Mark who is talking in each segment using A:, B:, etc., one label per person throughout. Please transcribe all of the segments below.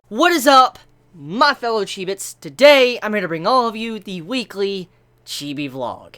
A: What is up, my fellow Chibits? Today, I'm here to bring all of you the weekly Chibi vlog.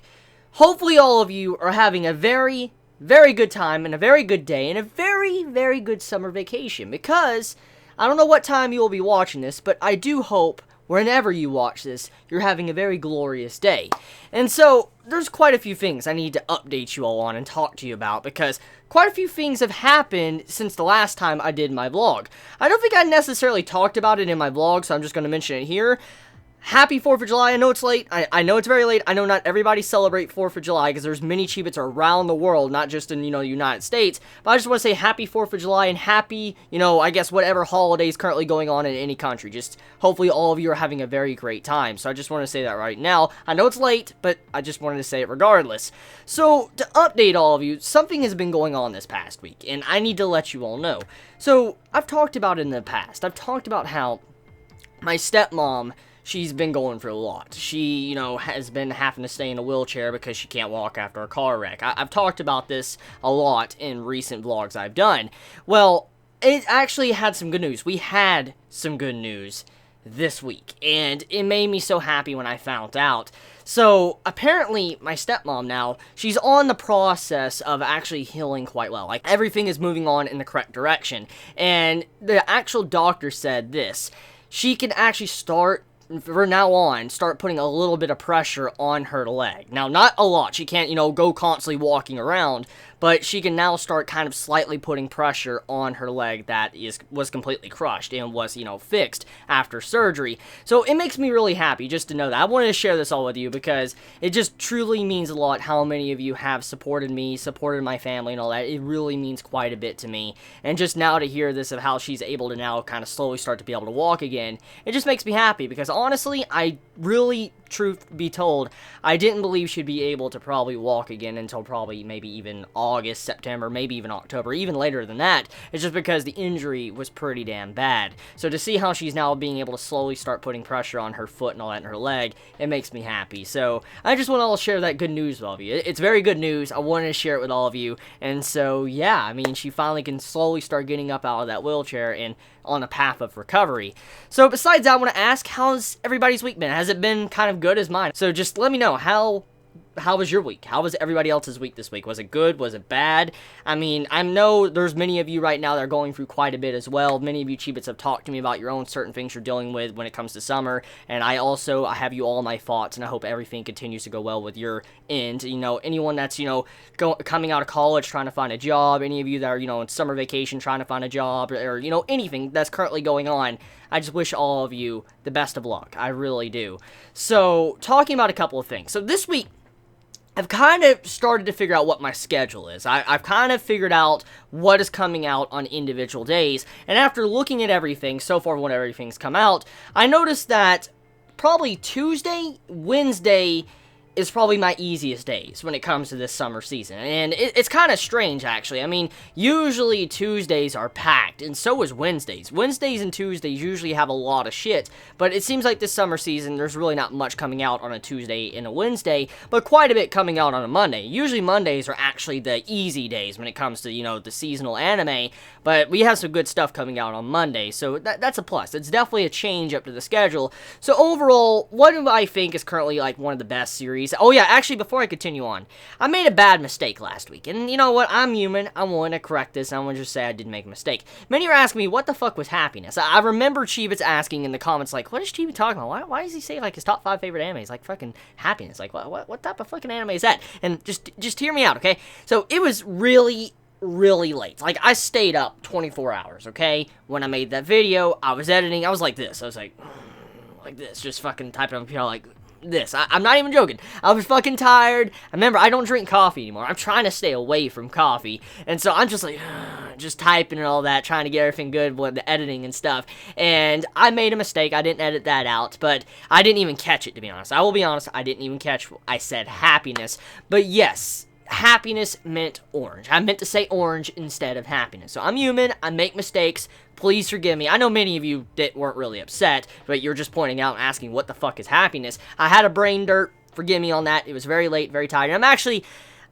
A: Hopefully all of you are having a very, very good time and a very good day and a very, very good summer vacation, because I don't know what time you will be watching this, but I do hope whenever you watch this, you're having a very glorious day. And so, there's quite a few things I need to update you all on and talk to you about, because quite a few things have happened since the last time I did my vlog. I don't think I necessarily talked about it in my vlog, so I'm just going to mention it here. Happy 4th of July. I know it's late. I know it's very late. I know not everybody celebrate 4th of July because there's many Chibits around the world, not just in, the United States. But I just want to say happy 4th of July and happy, I guess whatever holiday is currently going on in any country. Just hopefully all of you are having a very great time. So I just want to say that right now. I know it's late, but I just wanted to say it regardless. So to update all of you, something has been going on this past week, and I need to let you all know. So I've talked about it in the past. I've talked about how my stepmom, she's been going through a lot. She, has been having to stay in a wheelchair because she can't walk after a car wreck. I've talked about this a lot in recent vlogs I've done. Well, it actually had some good news. We had some good news this week, and it made me so happy when I found out. So, apparently, my stepmom now, she's on the process of actually healing quite well. Like, everything is moving on in the correct direction. And the actual doctor said this: she can actually start, from now on, start putting a little bit of pressure on her leg. Now, not a lot. She can't, go constantly walking around, but she can now start kind of slightly putting pressure on her leg that was completely crushed and was, fixed after surgery. So it makes me really happy just to know that. I wanted to share this all with you because it just truly means a lot how many of you have supported me, supported my family and all that. It really means quite a bit to me. And just now to hear this of how she's able to now kind of slowly start to be able to walk again, it just makes me happy because honestly, I really, truth be told, I didn't believe she'd be able to probably walk again until probably maybe even August, September, maybe even October, even later than that. It's just because the injury was pretty damn bad. So to see how she's now being able to slowly start putting pressure on her foot and all that in her leg, it makes me happy. So I just want to share that good news with all of you. It's very good news. I wanted to share it with all of you. And so, yeah, I mean, she finally can slowly start getting up out of that wheelchair and on a path of recovery. So besides that, I want to ask, how's everybody's week been? Has it been kind of good as mine? So just let me know, how was your week? How was everybody else's week this week? Was it good? Was it bad? I mean, I know there's many of you right now that are going through quite a bit as well. Many of you Chibits have talked to me about your own certain things you're dealing with when it comes to summer, and I have you all my thoughts, and I hope everything continues to go well with your end. Anyone that's, coming out of college trying to find a job, any of you that are, in summer vacation trying to find a job, or anything that's currently going on, I just wish all of you the best of luck. I really do. So, talking about a couple of things. So this week, I've kind of started to figure out what my schedule is. I've kind of figured out what is coming out on individual days, and after looking at everything, so far when everything's come out, I noticed that probably Tuesday, Wednesday is probably my easiest days when it comes to this summer season, and it's kind of strange, actually. I mean, usually Tuesdays are packed, and so is Wednesdays. Wednesdays and Tuesdays usually have a lot of shit, but it seems like this summer season, there's really not much coming out on a Tuesday and a Wednesday, but quite a bit coming out on a Monday. Usually Mondays are actually the easy days when it comes to, the seasonal anime, but we have some good stuff coming out on Monday, so that's a plus. It's definitely a change up to the schedule. So overall, what do I think is currently, like, one of the best series? Oh yeah, actually, before I continue on, I made a bad mistake last week, and you know what, I'm human, I want to correct this, I want to just say I did make a mistake. Many are asking me, what the fuck was happiness? I remember Chibits asking in the comments, like, what is Chibi talking about? Why does he say, like, his top 5 favorite animes, like, fucking happiness? Like, what type of fucking anime is that? And just hear me out, okay? So, it was really late. Like, I stayed up 24 hours, okay? When I made that video, I was editing, I was like this, like this, just fucking typing on the computer, like this. I'm not even joking. I was fucking tired. Remember, I don't drink coffee anymore. I'm trying to stay away from coffee. And so I'm just like, just typing and all that, trying to get everything good with the editing and stuff. And I made a mistake. I didn't edit that out, but I didn't even catch it, to be honest. I will be honest, I didn't even catch, I said happiness. But yes, happiness meant orange. I meant to say orange instead of happiness. So I'm human. I make mistakes. Please forgive me. I know many of you that weren't really upset, but you're just pointing out and asking what the fuck is happiness. I had a brain dirt. Forgive me on that. It was very late, very tired. And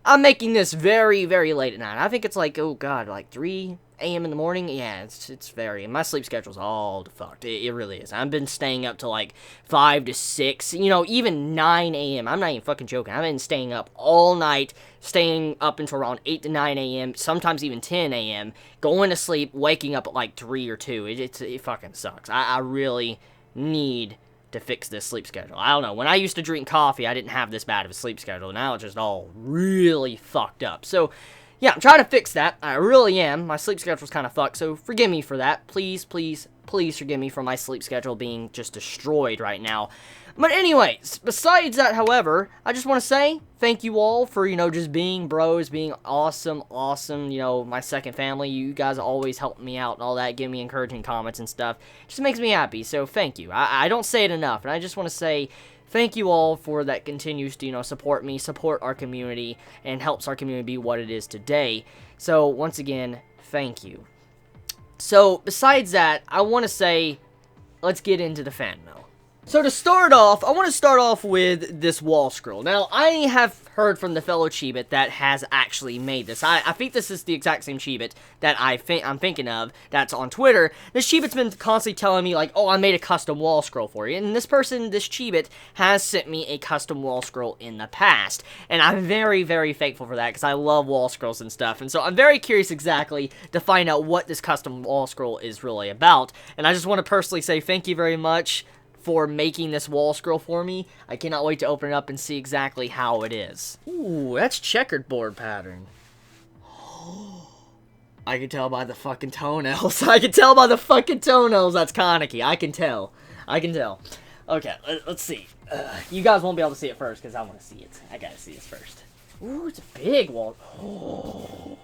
A: I'm making this very late at night. I think it's like, oh god, like 3 a.m. in the morning, yeah, it's very, my sleep schedule's all fucked. It really is. I've been staying up to like 5 to 6, you know, even 9 a.m. I'm not even fucking joking. I've been staying up all night, staying up until around 8 to 9 a.m., sometimes even 10 a.m., going to sleep, waking up at like 3 or 2. It fucking sucks. I really need to fix this sleep schedule. I don't know. When I used to drink coffee, I didn't have this bad of a sleep schedule. Now it's just all really fucked up. So, yeah, I'm trying to fix that. I really am. My sleep schedule's kind of fucked, so forgive me for that. Please, please, please forgive me for my sleep schedule being just destroyed right now. But anyways, besides that, however, I just want to say thank you all for, you know, just being bros, being awesome, you know, my second family. You guys always help me out and all that, give me encouraging comments and stuff. It just makes me happy, so thank you. I don't say it enough, and I just want to say thank you all for that continues to, you know, support me, support our community, and helps our community be what it is today. So, once again, thank you. So, besides that, I want to say, let's get into the fan mail. So to start off, I want to start off with this Wallscroll. Now, I have heard from the fellow Chibit that has actually made this. I think this is the exact same Chibit that I'm thinking of that's on Twitter. This Chibit's been constantly telling me, like, oh, I made a custom Wallscroll for you. And this person, this Chibit, has sent me a custom Wallscroll in the past. And I'm very, very thankful for that because I love Wallscrolls and stuff. And so I'm very curious exactly to find out what this custom Wallscroll is really about. And I just want to personally say thank you very much for making this Wallscroll for me. I cannot wait to open it up and see exactly how it is. Ooh, that's checkered board pattern. I can tell by the fucking toenails. I can tell by the fucking toenails that's Kaneki. I can tell. Okay, let's see. You guys won't be able to see it first because I want to see it. I gotta see this first. Ooh, it's a big wall. Oh,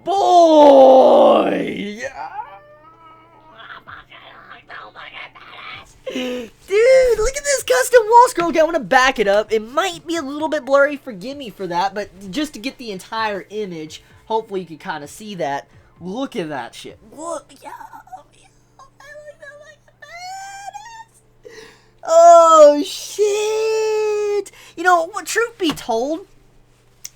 A: boy! Yeah. Dude, look at this custom Wallscroll. Okay, I want to back it up. It might be a little bit blurry. Forgive me for that. But just to get the entire image, hopefully you can kind of see that. Look at that shit. Look, yo, I look like a badass. Oh, shit. You know, truth be told,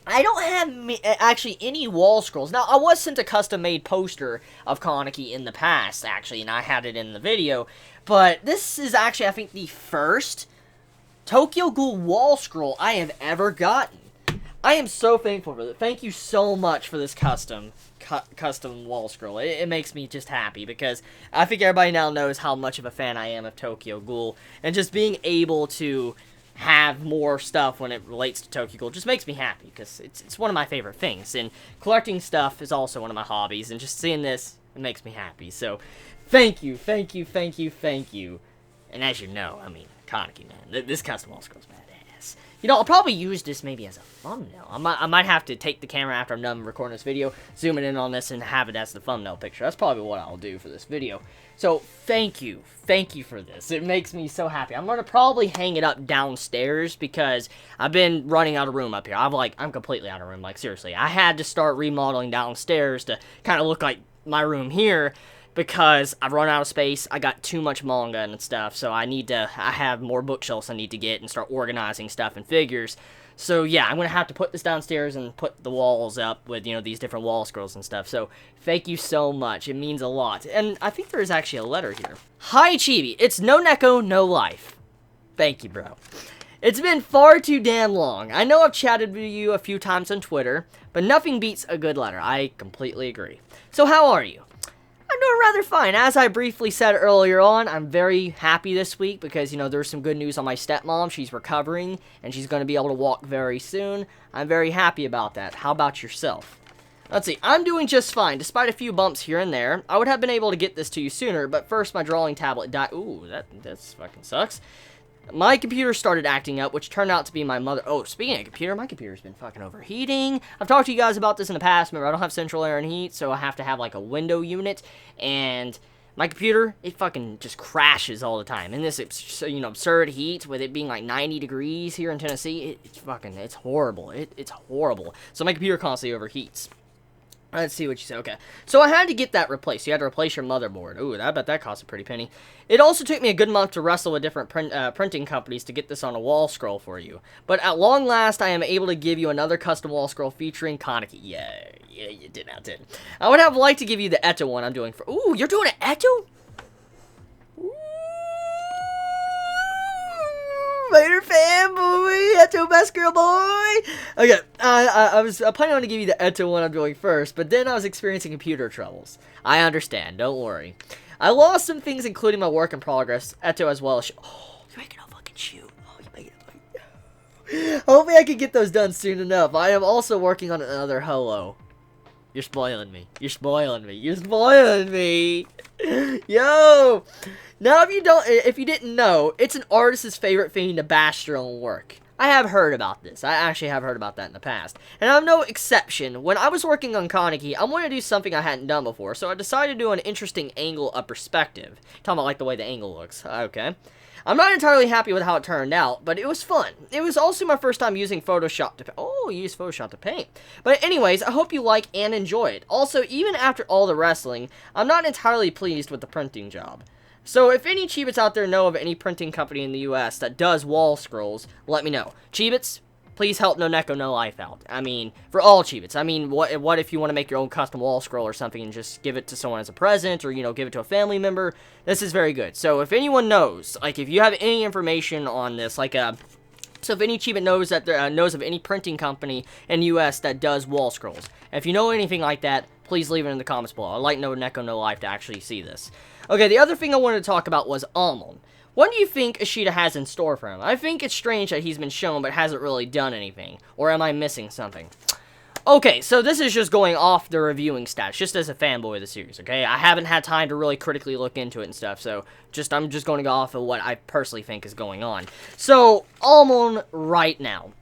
A: I don't have actually any Wallscrolls. Now, I was sent a custom-made poster of Kaneki in the past, actually, and I had it in the video. But this is actually, I think, the first Tokyo Ghoul Wallscroll I have ever gotten. I am so thankful for that. Thank you so much for this custom Wallscroll. It makes me just happy because I think everybody now knows how much of a fan I am of Tokyo Ghoul. And just being able to have more stuff when it relates to Tokyo Ghoul just makes me happy because it's one of my favorite things. And collecting stuff is also one of my hobbies. And just seeing this, it makes me happy. So, thank you. And as you know, I mean, Kaneki, man, this custom Wallscroll's badass. You know, I'll probably use this maybe as a thumbnail. I might have to take the camera after I'm done recording this video, zoom it in on this, and have it as the thumbnail picture. That's probably what I'll do for this video. So, thank you for this. It makes me so happy. I'm gonna probably hang it up downstairs because I've been running out of room up here. I'm completely out of room, like, seriously. I had to start remodeling downstairs to kind of look like my room here, because I've run out of space. I got too much manga and stuff, so I have more bookshelves I need to get and start organizing stuff and figures. So yeah, I'm gonna have to put this downstairs and put the walls up with, you know, these different Wallscrolls and stuff. So thank you so much. It means a lot. And I think there is actually a letter here. Hi Chibi, it's no Neko, no life. Thank you, bro. It's been far too damn long. I know I've chatted with you a few times on Twitter, but nothing beats a good letter. I completely agree. So how are you? I'm doing rather fine. As I briefly said earlier on, I'm very happy this week because, you know, there's some good news on my stepmom. She's recovering, and she's going to be able to walk very soon. I'm very happy about that. How about yourself? Let's see. I'm doing just fine, despite a few bumps here and there. I would have been able to get this to you sooner, but first my drawing tablet died. Ooh, that's fucking sucks. My computer started acting up, which turned out to be my mother. Oh, speaking of computer, my computer's been fucking overheating. I've talked to you guys about this in the past. Remember, I don't have central air and heat, so I have to have, like, a window unit. And my computer, it fucking just crashes all the time. And this, you know, absurd heat, with it being, like, 90 degrees here in Tennessee, it's horrible. It's horrible. So my computer constantly overheats. Let's see what you say. Okay. So I had to get that replaced. You had to replace your motherboard. Ooh, I bet that cost a pretty penny. It also took me a good month to wrestle with different printing companies to get this on a Wallscroll for you. But at long last, I am able to give you another custom Wallscroll featuring Kaneki. Yeah, you did not did. I would have liked to give you the Eto one I'm doing for... Ooh, you're doing an Eto? Raider fanboy, Eto best girl boy. Okay, I was planning on to give you the Eto one I'm doing first, but then I was experiencing computer troubles. I understand, don't worry. I lost some things, including my work in progress, Eto as well as... Oh, you're making a fucking shoe. Oh, you're making a fucking... Hopefully I can get those done soon enough. I am also working on another holo. You're spoiling me. You're spoiling me. You're spoiling me. Yo! Now, if you didn't know, it's an artist's favorite thing to bash their own work. I have heard about this. I actually have heard about that in the past. And I'm no exception. When I was working on Kaneki, I wanted to do something I hadn't done before, so I decided to do an interesting angle of perspective. Talking about, like, the way the angle looks. Okay. I'm not entirely happy with how it turned out, but it was fun. It was also my first time using Photoshop to paint. Oh, you used Photoshop to paint. But anyways, I hope you like and enjoy it. Also, even after all the wrestling, I'm not entirely pleased with the printing job. So if any Chibits out there know of any printing company in the US that does Wallscrolls, let me know. Chibits, please help No Neko No Life out. I mean, for all Chibits. I mean, what if you want to make your own custom Wallscroll or something and just give it to someone as a present, or, you know, give it to a family member? This is very good. So if anyone knows, like, if you have any information on this, like, so if any Chibit knows that knows of any printing company in the US that does Wallscrolls, if you know anything like that, please leave it in the comments below. I'd like No Neko No Life to actually see this. Okay, the other thing I wanted to talk about was Almond. What do you think Ishida has in store for him? I think it's strange that he's been shown but hasn't really done anything. Or am I missing something? Okay, so this is just going off the reviewing stats, just as a fanboy of the series, okay? I haven't had time to really critically look into it and stuff, so I'm just going to go off of what I personally think is going on. So, Almond right now.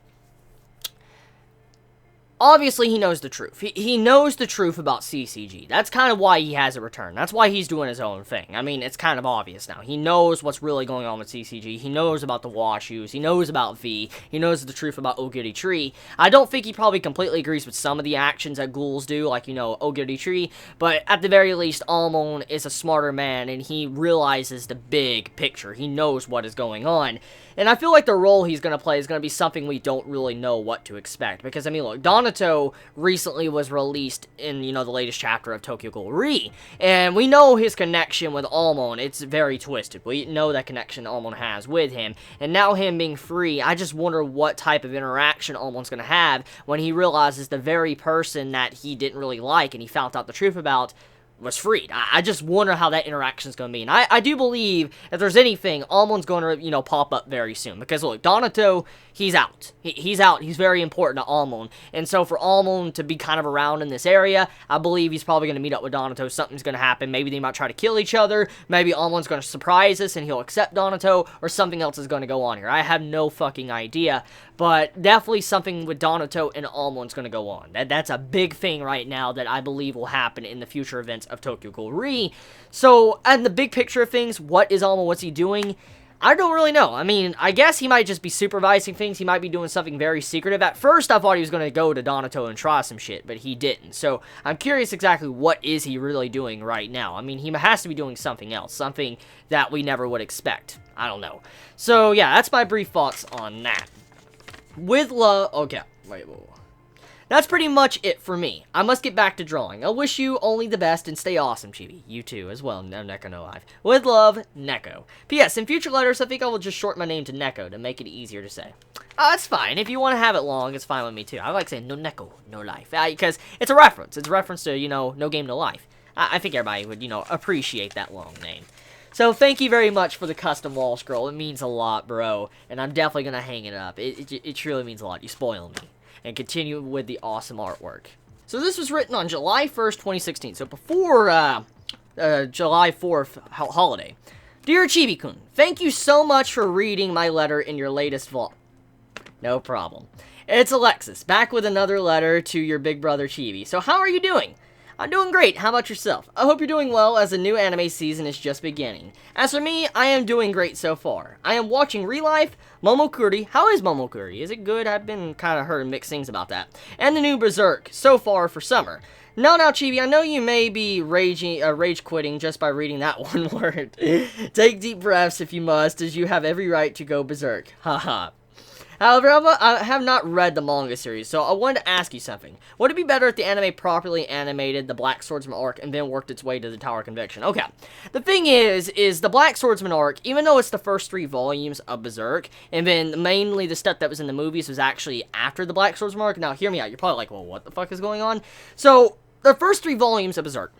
A: Obviously, he knows the truth. He knows the truth about CCG. That's kind of why he has a return. That's why he's doing his own thing. I mean, it's kind of obvious now. He knows what's really going on with CCG. He knows about the Washoes. He knows about V. He knows the truth about Ogiri Tree. I don't think he probably completely agrees with some of the actions that ghouls do, like, you know, Ogiri Tree. But at the very least, Almond is a smarter man, and he realizes the big picture. He knows what is going on. And I feel like the role he's going to play is going to be something we don't really know what to expect. Because, I mean, look, Donato recently was released in, you know, the latest chapter of Tokyo Ghoul Re. And we know his connection with Almond. It's very twisted. We know that connection Almond has with him. And now him being free, I just wonder what type of interaction Almond's going to have when he realizes the very person that he didn't really like and he found out the truth about was freed. I just wonder how that interaction is going to be. And I do believe, if there's anything, Almond's going to, you know, pop up very soon. Because, look, Donato, he's out. He's out. He's very important to Almond. And so for Almond to be kind of around in this area, I believe he's probably going to meet up with Donato. Something's going to happen. Maybe they might try to kill each other. Maybe Almond's going to surprise us and he'll accept Donato. Or something else is going to go on here. I have no fucking idea. But definitely something with Donato and Almond's going to go on. That's a big thing right now that I believe will happen in the future events of Tokyo Ghoul Re. So, in the big picture of things, what is Almond? What's he doing? I don't really know. I mean, I guess he might just be supervising things. He might be doing something very secretive. At first, I thought he was going to go to Donato and try some shit, but he didn't. So, I'm curious exactly what is he really doing right now. I mean, he has to be doing something else. Something that we never would expect. I don't know. So, yeah, that's my brief thoughts on that. With love... Okay, wait, whoa. That's pretty much it for me. I must get back to drawing. I wish you only the best and stay awesome, Chibi. You too, as well. No Neko No Life. With love, Neko. P.S. In future letters, I think I will just shorten my name to Neko to make it easier to say. That's fine. If you want to have it long, it's fine with me too. I like saying No Neko No Life. Because it's a reference. It's a reference to, you know, No Game No Life. I think everybody would, you know, appreciate that long name. So, thank you very much for the custom Wallscroll. It means a lot, bro. And I'm definitely going to hang it up. It truly means a lot. You spoil me. And continue with the awesome artwork. So, this was written on July 1st, 2016. So, before July 4th holiday. Dear Chibi-kun, thank you so much for reading my letter in your latest vlog. No problem. It's Alexis, back with another letter to your big brother Chibi. So, how are you doing? I'm doing great. How about yourself? I hope you're doing well as the new anime season is just beginning. As for me, I am doing great so far. I am watching Real Life, Momokuri. How is Momokuri? Is it good? I've been kind of hearing mixed things about that. And the new Berserk so far for summer. Now, Chibi, I know you may be rage quitting just by reading that one word. Take deep breaths if you must, as you have every right to go berserk. Haha. However, I have not read the manga series, so I wanted to ask you something. Would it be better if the anime properly animated the Black Swordsman arc and then worked its way to the Tower of Conviction? Okay. The thing is the Black Swordsman arc, even though it's the first 3 volumes of Berserk, and then mainly the stuff that was in the movies was actually after the Black Swordsman arc. Now, hear me out. You're probably like, well, what the fuck is going on? So, the first 3 volumes of Berserk,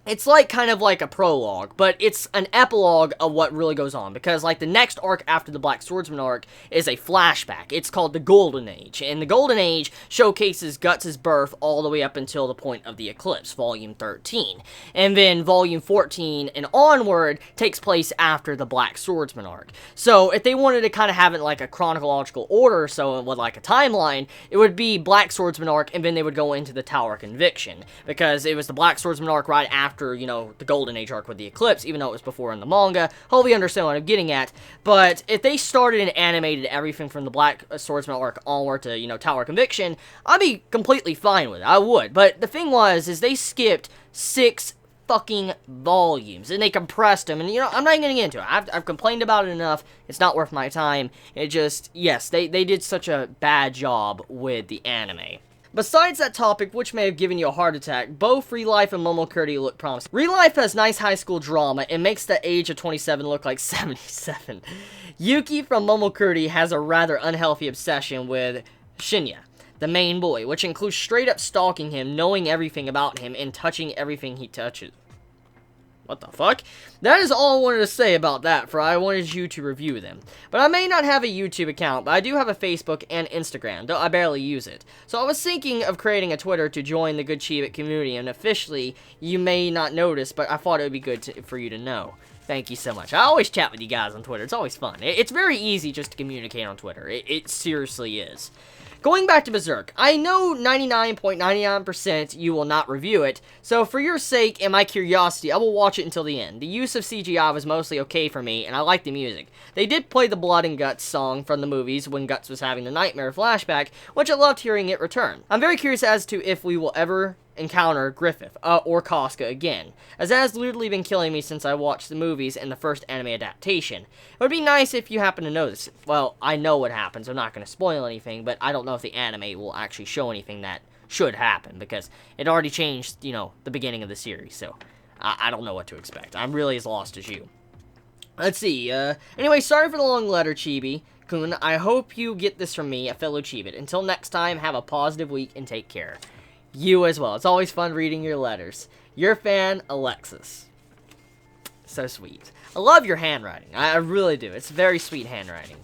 A: it's like kind of like a prologue, but it's an epilogue of what really goes on, because like the next arc after the Black Swordsman arc is a flashback. It's called the Golden Age, and the Golden Age showcases Guts' birth all the way up until the point of the eclipse, volume 13. And then volume 14 and onward takes place after the Black Swordsman arc. So if they wanted to kind of have it like a chronological order, so with like a timeline, it would be Black Swordsman arc, and then they would go into the Tower of Conviction, because it was the Black Swordsman arc right after, you know, the Golden Age arc with the Eclipse, even though it was before in the manga. Hopefully you understand what I'm getting at. But if they started and animated everything from the Black Swordsman arc onward to, you know, Tower of Conviction, I'd be completely fine with it. I would. But the thing is they skipped 6 fucking volumes, and they compressed them, and, you know, I'm not getting into it. I've complained about it enough. It's not worth my time. It just, yes, they did such a bad job with the anime. Besides that topic, which may have given you a heart attack, both Real Life and Momokuri look promising. Real Life has nice high school drama and makes the age of 27 look like 77. Yuki from Momokuri has a rather unhealthy obsession with Shinya, the main boy, which includes straight up stalking him, knowing everything about him, and touching everything he touches. What the fuck? That is all I wanted to say about that, for I wanted you to review them. But I may not have a YouTube account, but I do have a Facebook and Instagram, though I barely use it. So I was thinking of creating a Twitter to join the Good Chibi community, and officially, you may not notice, but I thought it would be good for you to know. Thank you so much. I always chat with you guys on Twitter. It's always fun. It's very easy just to communicate on Twitter. It seriously is. Going back to Berserk, I know 99.99% you will not review it, so for your sake and my curiosity, I will watch it until the end. The use of CGI was mostly okay for me, and I like the music. They did play the Blood and Guts song from the movies when Guts was having the nightmare flashback, which I loved hearing it return. I'm very curious as to if we will ever encounter Griffith, or Casca again, as that has literally been killing me since I watched the movies and the first anime adaptation. It would be nice if you happen to know this. Well, I know what happens, I'm not going to spoil anything, but I don't know if the anime will actually show anything that should happen, because it already changed, you know, the beginning of the series, so I don't know what to expect. I'm really as lost as you. Let's see, anyway, sorry for the long letter, Chibi-kun. I hope you get this from me, a fellow Chibit. Until next time, have a positive week and take care. You as well. It's always fun reading your letters. Your fan, Alexis. So sweet. I love your handwriting. I really do. It's very sweet handwriting.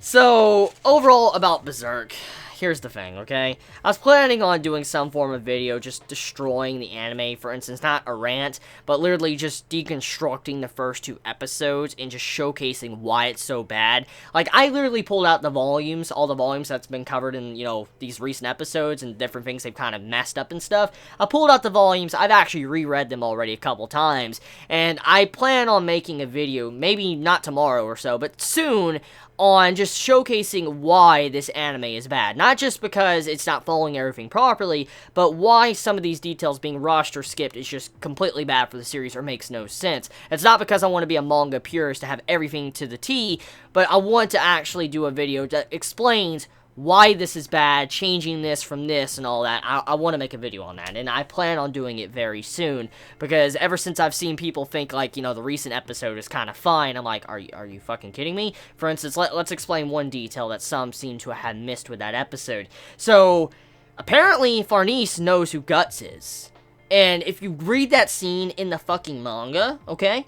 A: So, overall about Berserk, here's the thing, okay? I was planning on doing some form of video just destroying the anime, for instance, not a rant, but literally just deconstructing the first 2 episodes and just showcasing why it's so bad. Like, I literally pulled out the volumes, all the volumes that's been covered in, you know, these recent episodes and different things they've kind of messed up and stuff. I pulled out the volumes, I've actually reread them already a couple times, and I plan on making a video, maybe not tomorrow or so, but soon, on just showcasing why this anime is bad. Not just because it's not following everything properly, but why some of these details being rushed or skipped is just completely bad for the series or makes no sense. It's not because I want to be a manga purist to have everything to the T, but I want to actually do a video that explains why this is bad, changing this from this and all that. I want to make a video on that, and I plan on doing it very soon, because ever since I've seen people think, like, you know, the recent episode is kind of fine, I'm like, are you fucking kidding me? For instance, let's explain one detail that some seem to have missed with that episode. So, apparently, Farnese knows who Guts is, and if you read that scene in the fucking manga, okay,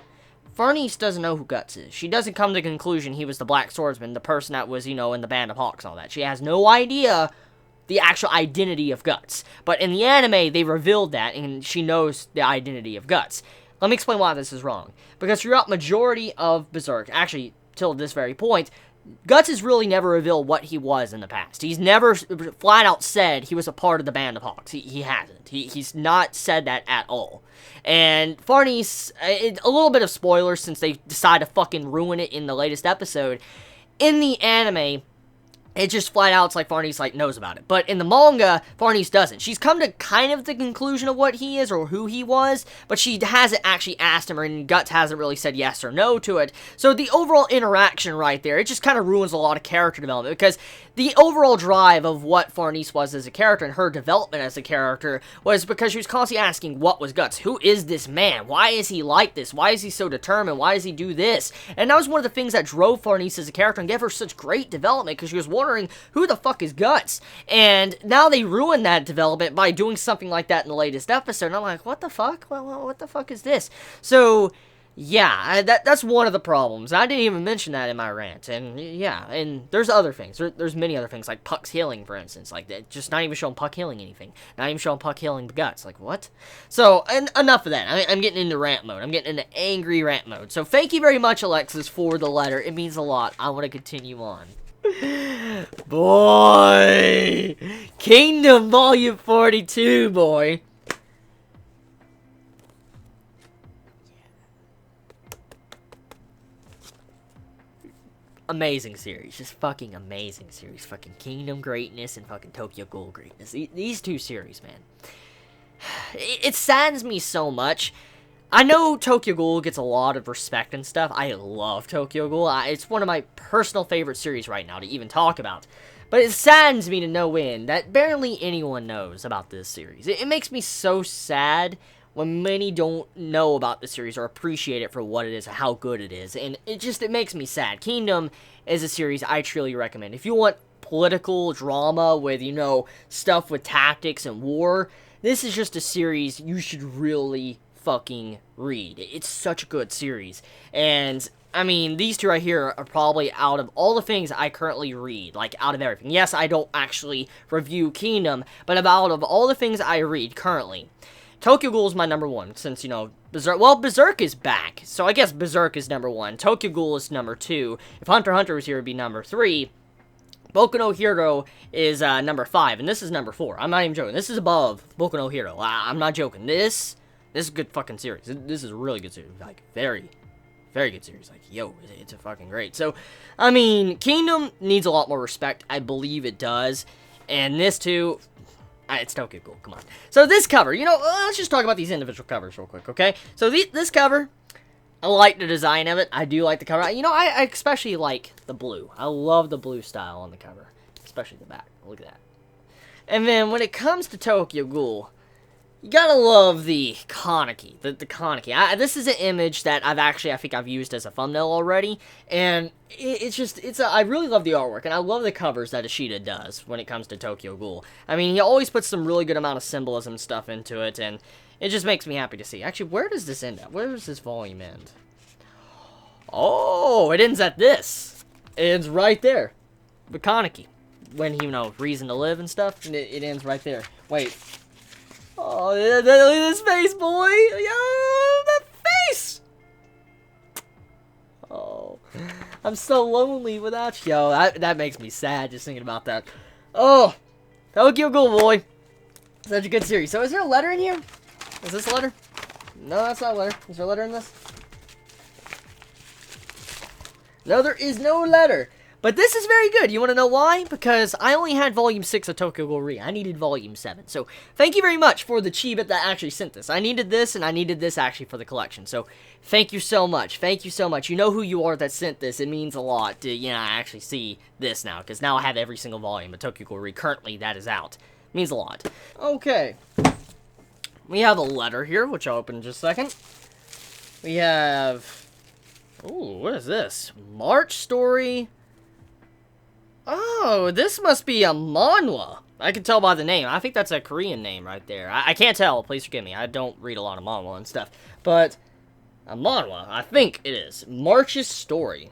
A: Farnese doesn't know who Guts is. She doesn't come to the conclusion he was the Black Swordsman, the person that was, you know, in the Band of Hawks and all that. She has no idea the actual identity of Guts. But in the anime, they revealed that, and she knows the identity of Guts. Let me explain why this is wrong. Because throughout majority of Berserk, actually, till this very point, Guts has really never revealed what he was in the past. He's never flat out said he was a part of the Band of Hawks. He hasn't. He's not said that at all. And Farnese, a little bit of spoilers since they decide to fucking ruin it in the latest episode. In the anime, It just flat out, it's like Farnese, like, knows about it. But in the manga, Farnese doesn't. She's come to kind of the conclusion of what he is or who he was, but she hasn't actually asked him, and Guts hasn't really said yes or no to it. So the overall interaction right there, it just kind of ruins a lot of character development, because the overall drive of what Farnese was as a character and her development as a character was because she was constantly asking, what was Guts? Who is this man? Why is he like this? Why is he so determined? Why does he do this? And that was one of the things that drove Farnese as a character and gave her such great development, because she was wondering, who the fuck is Guts? And now they ruined that development by doing something like that in the latest episode, and I'm like, what the fuck? Well, what the fuck is this? So, yeah, that's one of the problems. I didn't even mention that in my rant, and yeah, and there's other things. There's many other things, like Puck's healing, for instance, like that, just not even showing Puck healing anything, not even showing Puck healing the Guts, like what? So, and enough of that. I'm getting into rant mode. I'm getting into angry rant mode. So, thank you very much, Alexis, for the letter. It means a lot. I want to continue on. Boy, Kingdom Volume 42, boy. Amazing series, just fucking amazing series. Fucking Kingdom greatness and fucking Tokyo Ghoul greatness. These two series, man. It saddens me so much. I know Tokyo Ghoul gets a lot of respect and stuff. I love Tokyo Ghoul. It's one of my personal favorite series right now to even talk about. But it saddens me to no end that barely anyone knows about this series. It makes me so sad when many don't know about the series or appreciate it for what it is and how good it is. And it makes me sad. Kingdom is a series I truly recommend. If you want political drama with, you know, stuff with tactics and war, this is just a series you should really fucking read. It's such a good series. And I mean, these two right here are probably out of all the things I currently read, like out of everything. Yes, I don't actually review Kingdom, but out of all the things I read currently, Tokyo Ghoul is my number one, since, you know, Berserk is back, so I guess Berserk is number one, Tokyo Ghoul is number two, if Hunter x Hunter was here, it would be number three, Boku no Hero is number 5, and this is number 4. I'm not even joking. This is above Boku no Hero. I'm not joking. This is a good fucking series. This is a really good series. Like, very, very good series. Like, yo, it's a fucking great. So, I mean, Kingdom needs a lot more respect. I believe it does. And this, too, it's Tokyo Ghoul. Come on. So, this cover, you know, let's just talk about these individual covers real quick, okay? So, this cover, I like the design of it. I do like the cover. You know, I especially like the blue. I love the blue style on the cover. Especially the back. Look at that. And then, when it comes to Tokyo Ghoul, you gotta love the Kaneki. The Kaneki. This is an image that I think I've used as a thumbnail already. And I really love the artwork. And I love the covers that Ishida does when it comes to Tokyo Ghoul. I mean, he always puts some really good amount of symbolism stuff into it. And it just makes me happy to see. Actually, where does this end at? Where does this volume end? Oh, it ends at this. It ends right there. The Kaneki. When he, you know, reason to live and stuff. And it ends right there. Wait. Oh, look at this face, boy! Yo, that face! Oh, I'm so lonely without you. Yo, that makes me sad just thinking about that. Oh, Tokyo Ghoul, boy. Such a good series. So, is there a letter in here? Is this a letter? No, that's not a letter. Is there a letter in this? No, there is no letter. But this is very good. You want to know why? Because I only had Volume 6 of Tokyo Ghoul Re. I needed Volume 7. So, thank you very much for the Chibi that actually sent this. I needed this, and I needed this actually for the collection. So, thank you so much. Thank you so much. You know who you are that sent this. It means a lot to, you know, actually see this now. Because now I have every single volume of Tokyo Ghoul Re. Currently, that is out. It means a lot. Okay. We have a letter here, which I'll open in just a second. We have... Ooh, what is this? March Story... Oh, this must be a manhwa. I can tell by the name. I think that's a Korean name right there. I can't tell. Please forgive me. I don't read a lot of manhwa and stuff. But a manhwa, I think it is. March's Story.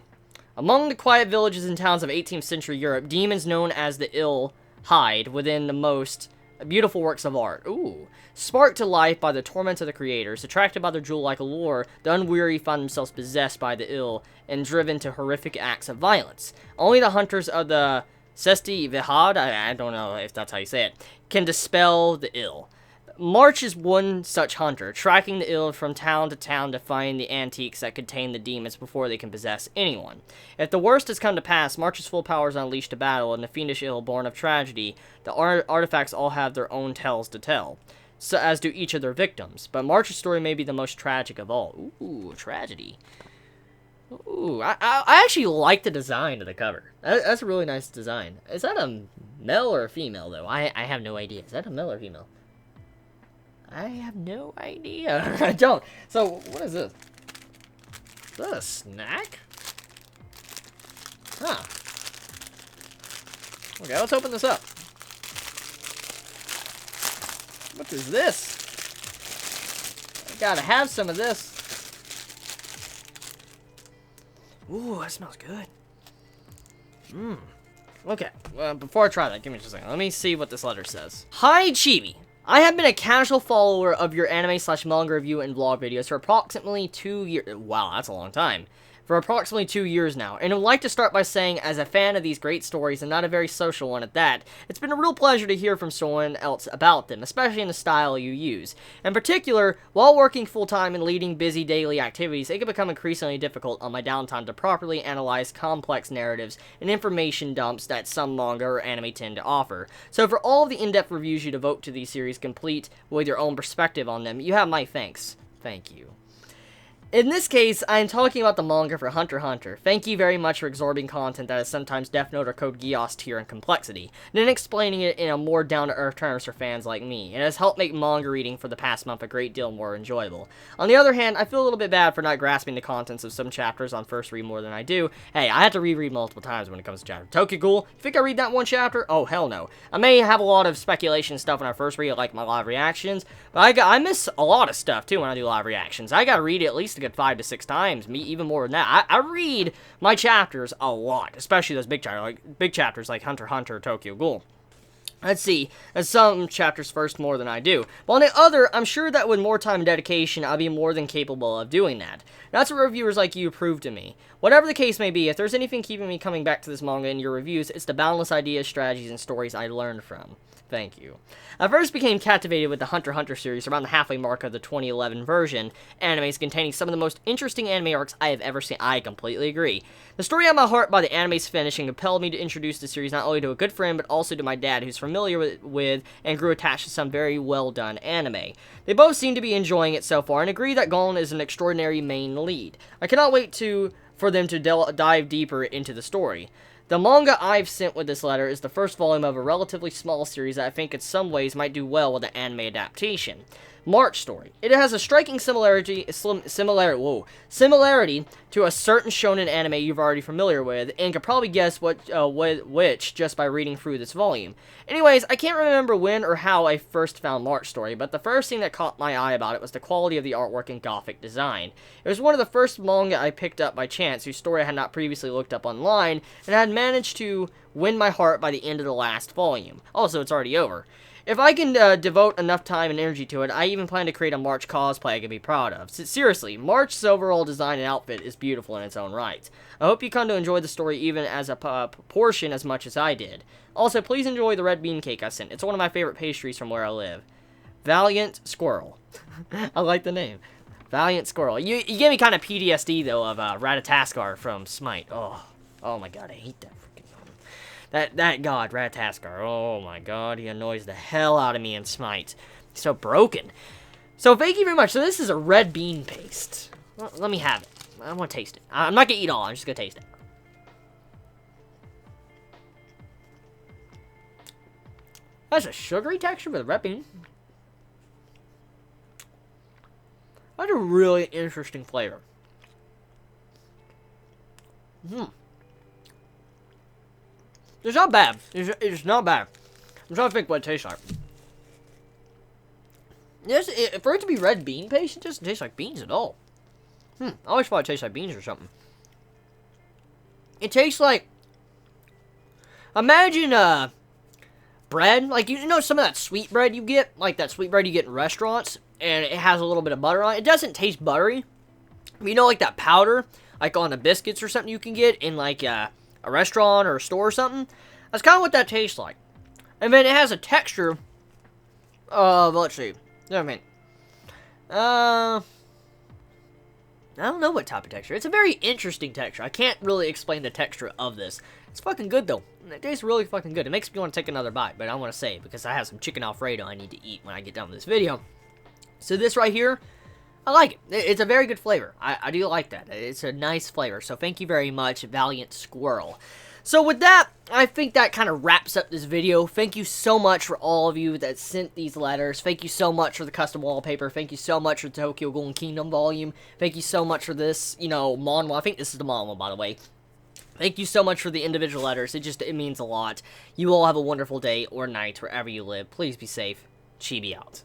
A: Among the quiet villages and towns of 18th century Europe, demons known as the ill hide within the most beautiful works of art. Ooh. Sparked to life by the torment of the creators, attracted by their jewel-like allure, the unweary find themselves possessed by the ill and driven to horrific acts of violence. Only the hunters of the Sesti Vihad, I don't know if that's how you say it, can dispel the ill. March is one such hunter, tracking the ill from town to town to find the antiques that contain the demons before they can possess anyone. If the worst has come to pass, March's full powers are unleashed to battle, and the fiendish ill born of tragedy, the artifacts all have their own tales to tell, so as do each of their victims. But March's story may be the most tragic of all. Ooh, tragedy. Ooh, I actually like the design of the cover. That's a really nice design. Is that a male or a female, though? I have no idea. Is that a male or female? I have no idea. I don't. So, what is this? Is that a snack? Huh. Okay, let's open this up. What is this? I gotta have some of this. Ooh, that smells good. Mmm. Okay, well, before I try that, give me just a second. Let me see what this letter says. Hi, Chibi. I have been a casual follower of your anime/manga review and vlog videos for approximately 2 years. Wow, that's a long time. For approximately 2 years now, and I'd like to start by saying, as a fan of these great stories, and not a very social one at that, it's been a real pleasure to hear from someone else about them, especially in the style you use. In particular, while working full-time and leading busy daily activities, it can become increasingly difficult on my downtime to properly analyze complex narratives and information dumps that some manga or anime tend to offer. So for all of the in-depth reviews you devote to these series, complete with your own perspective on them, you have my thanks. Thank you. In this case, I am talking about the manga for Hunter x Hunter. Thank you very much for absorbing content that is sometimes Death Note or Code Geass tier in complexity, and then explaining it in a more down-to-earth terms for fans like me. It has helped make manga reading for the past month a great deal more enjoyable. On the other hand, I feel a little bit bad for not grasping the contents of some chapters on first read more than I do. Hey, I have to reread multiple times when it comes to chapter. Tokyo Ghoul, you think I read that one chapter? Oh, hell no. I may have a lot of speculation stuff when I first read it, like my live reactions, but I miss a lot of stuff, too, when I do live reactions. I gotta read it at least a good 5 to 6 times, even more than that. I read my chapters a lot, especially those big chapters like Hunter x Hunter, Tokyo Ghoul. Let's see, and some chapters first more than I do. But on the other, I'm sure that with more time and dedication, I'll be more than capable of doing that. That's what reviewers like you prove to me. Whatever the case may be, if there's anything keeping me coming back to this manga in your reviews, it's the boundless ideas, strategies, and stories I learned from. Thank you. I first became captivated with the Hunter x Hunter series around the halfway mark of the 2011 version, animes containing some of the most interesting anime arcs I have ever seen. I completely agree. The story had my heart by the anime's finish and compelled me to introduce the series not only to a good friend, but also to my dad, who's familiar with and grew attached to some very well done anime. They both seem to be enjoying it so far and agree that Ghoul is an extraordinary main lead. I cannot wait for them to dive deeper into the story. The manga I've sent with this letter is the first volume of a relatively small series that I think in some ways might do well with an anime adaptation. March Story. It has a striking similarity to a certain shonen anime you're already familiar with, and can probably guess which just by reading through this volume. Anyways, I can't remember when or how I first found March Story, but the first thing that caught my eye about it was the quality of the artwork and gothic design. It was one of the first manga I picked up by chance, whose story I had not previously looked up online, and had managed to win my heart by the end of the last volume. Also, it's already over. If I can devote enough time and energy to it, I even plan to create a March cosplay I can be proud of. Seriously, March's overall design and outfit is beautiful in its own right. I hope you come to enjoy the story even as a portion as much as I did. Also, please enjoy the red bean cake I sent. It's one of my favorite pastries from where I live. Valiant Squirrel. I like the name. Valiant Squirrel. You gave me kind of PTSD, though, of Ratataskar from Smite. Oh my god, I hate that. That god, Ratataskar, oh my god, he annoys the hell out of me in Smite. He's so broken. So thank you very much. So this is a red bean paste. Well, let me have it. I want to taste it. I'm not going to eat all, I'm just going to taste it. That's a sugary texture with a red bean. That's a really interesting flavor. It's not bad. It's not bad. I'm trying to think what it tastes like. Yes, for it to be red bean paste, it doesn't taste like beans at all. I always thought it tastes like beans or something. It tastes like... Imagine, bread. Like, you know some of that sweet bread you get? Like that sweet bread you get in restaurants? And it has a little bit of butter on it. It doesn't taste buttery. You know, like that powder? Like on the biscuits or something you can get in, like, a restaurant or a store or something. That's kind of what that tastes like. And then it has a texture of, let's see, I mean, I don't know what type of texture. It's a very interesting texture. I can't really explain the texture of this. It's fucking good, though. It tastes really fucking good. It makes me want to take another bite, but I want to say, because I have some chicken Alfredo I need to eat when I get done with this video. So this right here, I like it. It's a very good flavor. I do like that. It's a nice flavor. So thank you very much, Valiant Squirrel. So with that, I think that kind of wraps up this video. Thank you so much for all of you that sent these letters. Thank you so much for the custom wallpaper. Thank you so much for the Tokyo Golden Kingdom volume. Thank you so much for this, you know, manhwa. I think this is the manhwa, by the way. Thank you so much for the individual letters. It means a lot. You all have a wonderful day or night wherever you live. Please be safe. Chibi out.